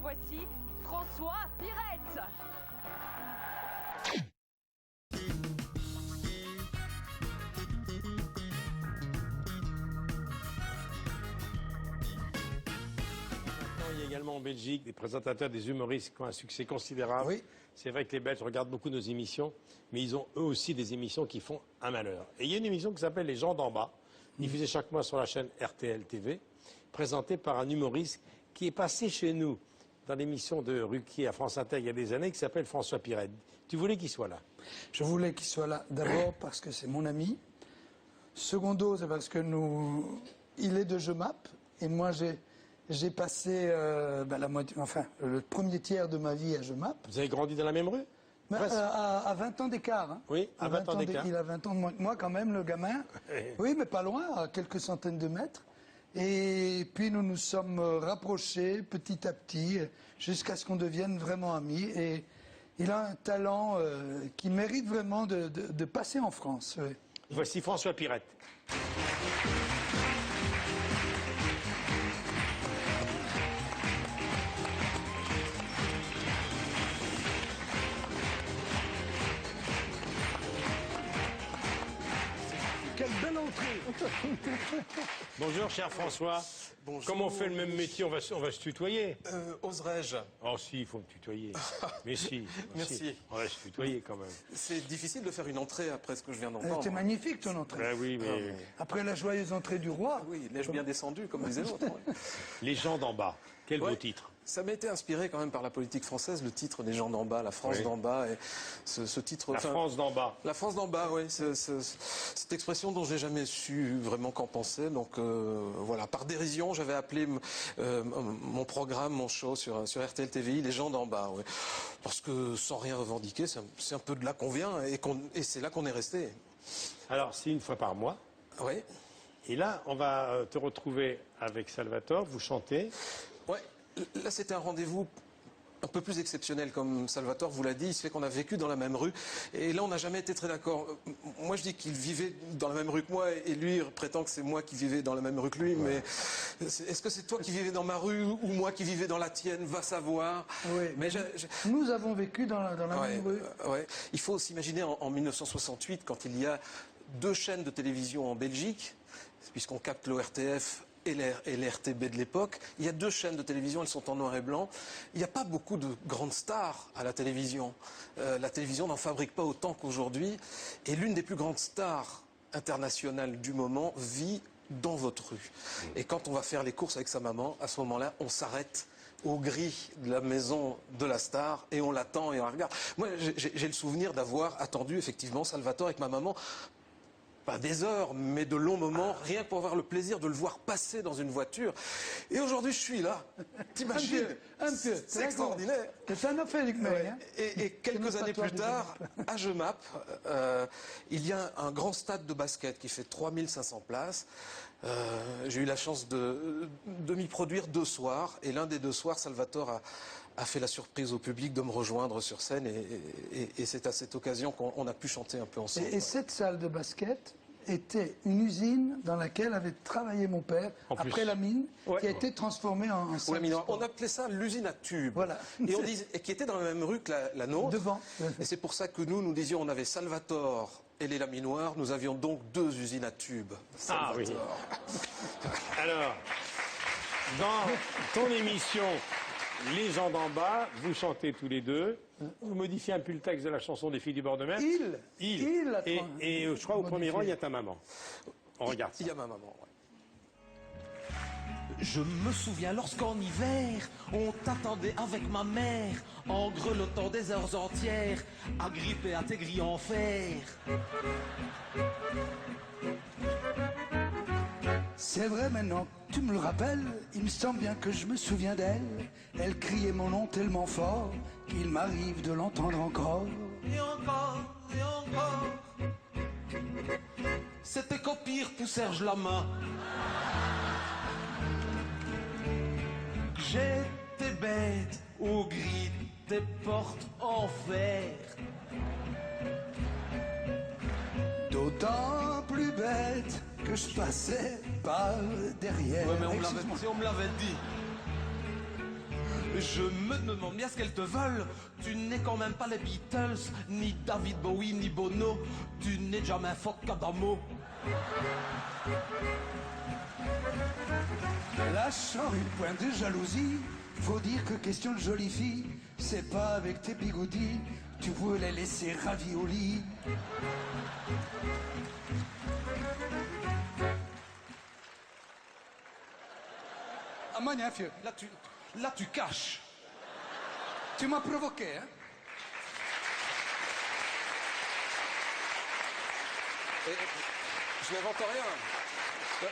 voici François Pirette. Il y a également en Belgique des présentateurs, des humoristes qui ont un succès considérable. Oui. C'est vrai que les Belges regardent beaucoup nos émissions, mais ils ont eux aussi des émissions qui font un malheur. Et il y a une émission qui s'appelle Les gens d'en bas, diffusée chaque mois sur la chaîne RTL TV, présentée par un humoriste qui est passé chez nous dans l'émission de Ruquier à France Inter il y a des années, qui s'appelle François Pirette. Tu voulais qu'il soit là? Je voulais qu'il soit là d'abord parce que c'est mon ami. Secondo, c'est parce que il est de Jemap et moi j'ai passé la moitié, enfin le premier tiers de ma vie à Jemap. Vous avez grandi dans la même rue? À 20 ans d'écart. Hein. Oui, à 20 ans d'écart. Il a 20 ans de moins que moi quand même, le gamin. Oui, mais pas loin, à quelques centaines de mètres. Et puis nous nous sommes rapprochés petit à petit jusqu'à ce qu'on devienne vraiment amis. Et il a un talent qui mérite vraiment de passer en France. Oui. Voici François Pirette. Quelle belle entrée. Bonjour, cher François. Bonjour. Comme on fait le même métier, on va se tutoyer. Oserais-je? Oh si, il faut me tutoyer. Mais si. Merci. Si. On va se tutoyer quand même. C'est difficile de faire une entrée après ce que je viens d'entendre. C'est magnifique ton entrée. Ben oui, mais Après la joyeuse entrée du roi. Oui, neige bien descendue, comme disait l'autre. Ouais. les gens d'en bas, quel beau Ouais. titre. Ça m'a été inspiré quand même par la politique française, le titre des gens d'en bas, la France Oui. d'en bas. Et ce titre. La France d'en bas. La France d'en bas, oui. Cette expression dont j'ai jamais su vraiment qu'en penser. Donc voilà, par dérision, j'avais appelé mon programme, mon show sur RTL TVI, les gens d'en bas. Oui. Parce que sans rien revendiquer, c'est un peu de là qu'on vient et c'est là qu'on est resté. Alors, c'est une fois par mois. Oui. Et là, on va te retrouver avec Salvatore, vous chantez. Ouais. Là, c'était un rendez-vous un peu plus exceptionnel, comme Salvatore vous l'a dit. Il se fait qu'on a vécu dans la même rue. Et là, on n'a jamais été très d'accord. Moi, je dis qu'il vivait dans la même rue que moi, et lui il prétend que c'est moi qui vivais dans la même rue que lui. Ouais. Mais est-ce que c'est toi qui vivais dans ma rue ou moi qui vivais dans la tienne? Va savoir. Oui. Mais Nous avons vécu dans la même rue. Ouais. Il faut s'imaginer en 1968, quand il y a 2 chaînes de télévision en Belgique, puisqu'on capte l'ORTF et l'RTB de l'époque. Il y a 2 chaînes de télévision, elles sont en noir et blanc. Il n'y a pas beaucoup de grandes stars à la télévision. La télévision n'en fabrique pas autant qu'aujourd'hui. Et l'une des plus grandes stars internationales du moment vit dans votre rue. Et quand on va faire les courses avec sa maman, à ce moment-là, on s'arrête aux grilles de la maison de la star et on l'attend et on la regarde. Moi, j'ai le souvenir d'avoir attendu effectivement Salvatore avec ma maman. Pas des heures, mais de longs moments, rien que pour avoir le plaisir de le voir passer dans une voiture. Et aujourd'hui, je suis là. T'imagines? Un peu. C'est extraordinaire. C'est un affaire, hein. Et quelques années plus tard, à Jemap, il y a un grand stade de basket qui fait 3500 places. J'ai eu la chance de m'y produire 2 soirs. Et l'un des 2 soirs, Salvatore a fait la surprise au public de me rejoindre sur scène. Et c'est à cette occasion qu'on a pu chanter un peu ensemble. Et cette salle de basket était une usine dans laquelle avait travaillé mon père après la mine, qui a été transformée en salle de sport. On appelait ça l'usine à tubes. Voilà. Et qui était dans la même rue que la nôtre. Devant. Et c'est pour ça que nous disions, on avait Salvatore et les Laminoirs. Nous avions donc 2 usines à tubes. Ah oui. Alors, dans ton émission Les gens d'en bas, vous chantez tous les 2. Vous modifiez un peu le texte de la chanson des filles du bord de mer. Il. Et je crois au premier rang, il y a ta maman. On regarde ça. Il y a ma maman, ouais. Je me souviens lorsqu'en hiver, on t'attendait avec ma mère, en grelottant des heures entières, agrippé à tes grilles en fer. C'est vrai maintenant, tu me le rappelles, il me semble bien que je me souviens d'elle. Elle criait mon nom tellement fort qu'il m'arrive de l'entendre encore. Et encore, et encore. C'était qu'au pire pour Serge Lama. J'étais bête au gris des portes en fer. D'autant plus bête que je passais par derrière. Ouais, mais on me l'avait dit. Je me demande bien ce qu'elles te veulent. Tu n'es quand même pas les Beatles, ni David Bowie, ni Bono. Tu n'es jamais Fock Adamo. Lâchant une pointe de jalousie, faut dire que question de jolie fille, c'est pas avec tes bigoudis, tu pouvais les laisser ravis au lit. Ah, magnifique. Là, tu caches. Tu m'as provoqué, hein? Et je n'invente rien. Vous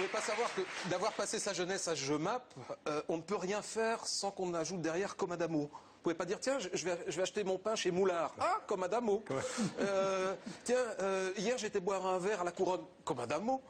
ne pouvez pas savoir que d'avoir passé sa jeunesse à Jemap, on ne peut rien faire sans qu'on ajoute derrière comme Adamo. Vous pouvez pas dire, tiens, je vais acheter mon pain chez Moulard. Ah, comme Adamo. Tiens, hier j'étais boire un verre à la Couronne. Comme Adamo.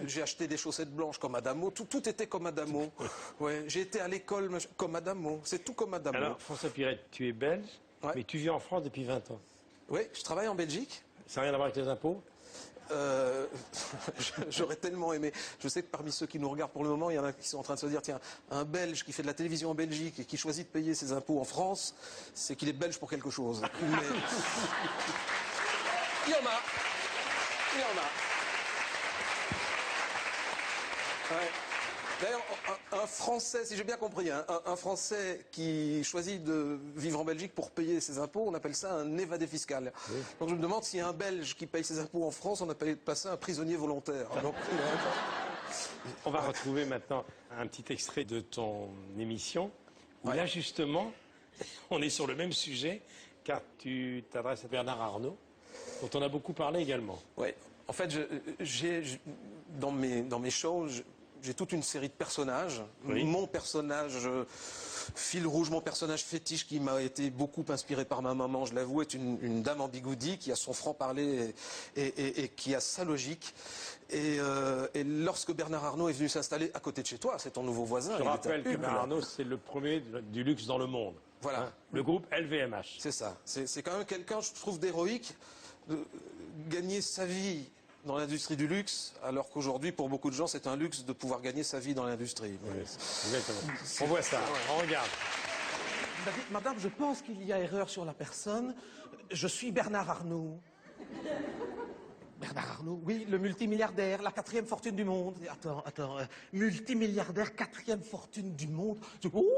J'ai acheté des chaussettes blanches comme Adamo. Tout était comme Adamo. Ouais, j'ai été à l'école comme Adamo. C'est tout comme Adamo. Alors, François Pirette, tu es belge, Ouais. mais tu vis en France depuis 20 ans. Oui, je travaille en Belgique. Ça n'a rien à voir avec les impôts? J'aurais tellement aimé. Je sais que parmi ceux qui nous regardent pour le moment, il y en a qui sont en train de se dire, tiens, un Belge qui fait de la télévision en Belgique et qui choisit de payer ses impôts en France, c'est qu'il est belge pour quelque chose. Mais... il y en a. Il y en a. Ouais. D'ailleurs, un Français, si j'ai bien compris, hein, un Français qui choisit de vivre en Belgique pour payer ses impôts, on appelle ça un évadé fiscal. Oui. Donc je me demande si un Belge qui paye ses impôts en France, on appelle ça un prisonnier volontaire. Donc, on va retrouver maintenant un petit extrait de ton émission, où Ouais. là justement, on est sur le même sujet, car tu t'adresses à Bernard Arnault, dont on a beaucoup parlé également. ouais. En fait, dans mes shows, j'ai toute une série de personnages. Oui. Mon personnage fil rouge, mon personnage fétiche qui m'a été beaucoup inspiré par ma maman, je l'avoue, est une dame en bigoudi qui a son franc-parler et qui a sa logique. Et lorsque Bernard Arnault est venu s'installer à côté de chez toi, c'est ton nouveau voisin. Je il rappelle était que huble. Bernard Arnault, c'est le premier du luxe dans le monde. Voilà. Hein, le groupe LVMH. C'est ça. C'est quand même quelqu'un, je trouve, d'héroïque, de gagner sa vie dans l'industrie du luxe, alors qu'aujourd'hui, pour beaucoup de gens, c'est un luxe de pouvoir gagner sa vie dans l'industrie. Oui, exactement. On voit ça, on regarde. Madame, je pense qu'il y a erreur sur la personne. Je suis Bernard Arnault. Bernard Arnault, oui, le multimilliardaire, la 4e fortune du monde. Attends, multimilliardaire, 4e fortune du monde. Ouh.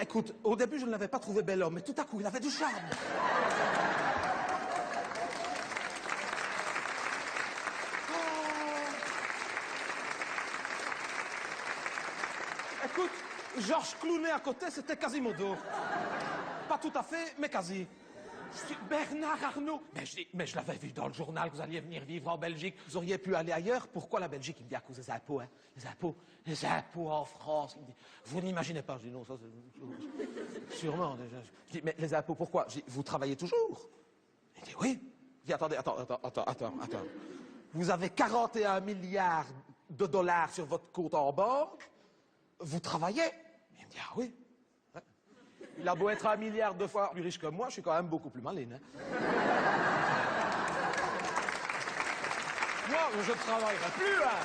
Écoute, au début, je ne l'avais pas trouvé bel homme, mais tout à coup, il avait du charme. Écoute, Georges Clooney à côté, c'était Quasimodo. Pas tout à fait, mais quasi. Je dis, Bernard Arnault. Mais je l'avais vu dans le journal que vous alliez venir vivre en Belgique. Vous auriez pu aller ailleurs. Pourquoi la Belgique? Il me dit à cause des impôts, hein. Les impôts en France. Il me dit, vous n'imaginez pas. Je dis, non, ça c'est... Sûrement. Je dis, mais les impôts, pourquoi? Je dis, vous travaillez toujours? Il dit, oui. Je dis, attendez. Vous avez 41 milliards de dollars sur votre compte en banque. Vous travaillez? Il me dit, ah oui. Il a beau être 1 milliard de fois plus riche que moi, je suis quand même beaucoup plus malin. Hein. Moi, je ne travaillerai plus. Hein.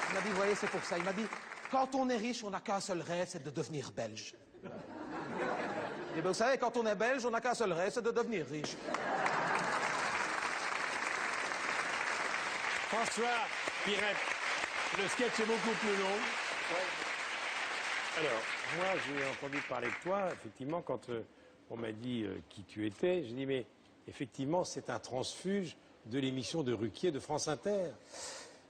Il m'a dit, vous voyez, c'est pour ça. Il m'a dit, quand on est riche, on n'a qu'un seul rêve, c'est de devenir belge. Et bien, vous savez, quand on est belge, on n'a qu'un seul rêve, c'est de devenir riche. François Pirette, le sketch est beaucoup plus long. Alors, moi, j'ai entendu parler de toi, effectivement, quand on m'a dit qui tu étais. J'ai dit, mais effectivement, c'est un transfuge de l'émission de Ruquier de France Inter.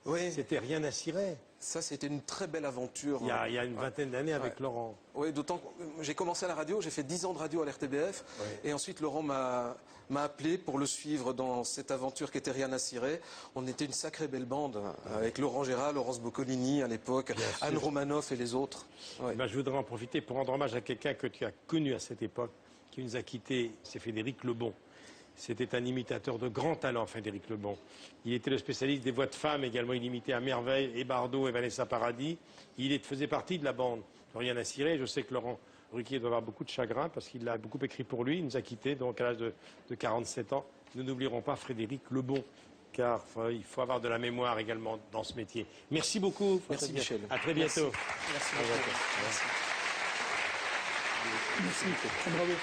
Oui, C'était Rien à cirer. ça, c'était une très belle aventure. Il y a une vingtaine d'années avec Laurent. Oui, d'autant que j'ai commencé à la radio, j'ai fait 10 ans de radio à l'RTBF, et ensuite Laurent m'a appelé pour le suivre dans cette aventure qui était Rien à cirer. On était une sacrée belle bande, avec Laurent Gérard, Laurence Boccolini à l'époque, Anne Romanoff et les autres. Ouais. Ben, je voudrais en profiter pour rendre hommage à quelqu'un que tu as connu à cette époque, qui nous a quittés, c'est Frédéric Lebon. C'était un imitateur de grand talent, Frédéric Lebon. Il était le spécialiste des voix de femmes également. Il imitait à merveille et Bardot et Vanessa Paradis. Il faisait partie de la bande Rien à cirer. Je sais que Laurent Ruquier doit avoir beaucoup de chagrin parce qu'il a beaucoup écrit pour lui. Il nous a quittés donc à l'âge de 47 ans. Nous n'oublierons pas Frédéric Lebon. car il faut avoir de la mémoire également dans ce métier. Merci beaucoup. Merci Michel. À très bientôt. Merci À beaucoup. bientôt. Merci. Merci. Bravo.